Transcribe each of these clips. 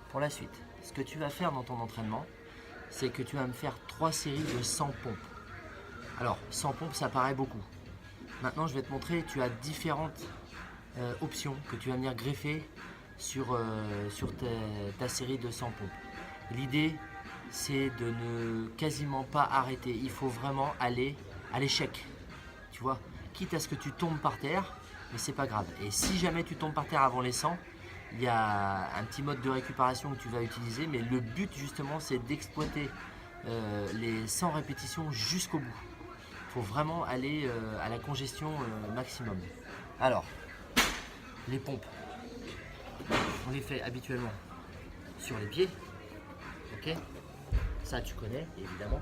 Pour la suite, ce que tu vas faire dans ton entraînement, c'est que tu vas me faire 3 séries de 100 pompes. Alors, 100 pompes, ça paraît beaucoup. Maintenant, je vais te montrer, tu as différentes options que tu vas venir greffer sur ta série de 100 pompes. L'idée, c'est de ne quasiment pas arrêter. Il faut vraiment aller à l'échec. Tu vois, quitte à ce que tu tombes par terre, mais c'est pas grave. Et si jamais tu tombes par terre avant les 100, il y a un petit mode de récupération que tu vas utiliser, mais le but justement c'est d'exploiter les 100 répétitions jusqu'au bout. Il faut vraiment aller à la congestion maximum. Alors, les pompes, on les fait habituellement sur les pieds, ok? Ça tu connais évidemment.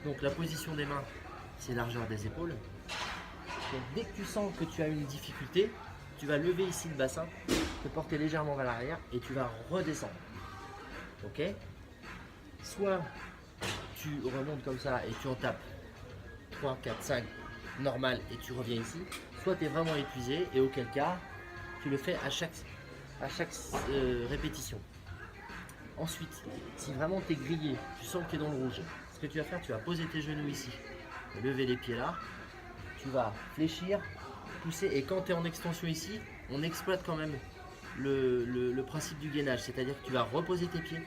Donc la position des mains, c'est largeur des épaules. Donc dès que tu sens que tu as une difficulté, tu vas lever ici le bassin, te porter légèrement vers l'arrière et tu vas redescendre. Ok? Soit tu remontes comme ça et tu en tapes 3, 4, 5 normal et tu reviens ici, soit tu es vraiment épuisé et auquel cas tu le fais à chaque répétition. Ensuite, si vraiment tu es grillé, tu sens que tu es dans le rouge, ce que tu vas faire, tu vas poser tes genoux ici, lever les pieds là, tu vas fléchir, pousser et quand tu es en extension ici, on exploite quand même le principe du gainage, c'est-à-dire que tu vas reposer tes pieds,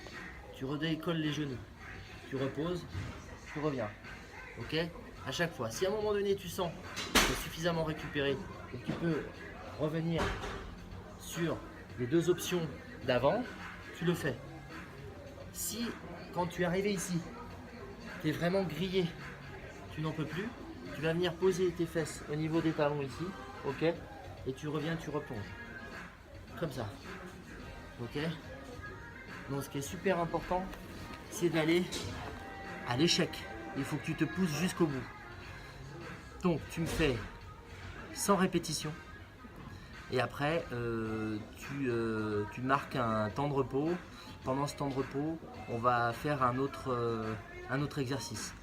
tu redécolles les genoux, tu reposes, tu reviens. Ok? À chaque fois. Si à un moment donné tu sens que tu es suffisamment récupéré et que tu peux revenir sur les deux options d'avant, tu le fais. Si quand tu es arrivé ici, tu es vraiment grillé, tu n'en peux plus, tu vas venir poser tes fesses au niveau des talons ici, ok? Et tu reviens, tu replonges. Comme ça. Ok? Donc ce qui est super important, c'est d'aller à l'échec. Il faut que tu te pousses jusqu'au bout. Donc tu me fais 100 répétitions. Et après, tu marques un temps de repos. Pendant ce temps de repos, on va faire un autre exercice.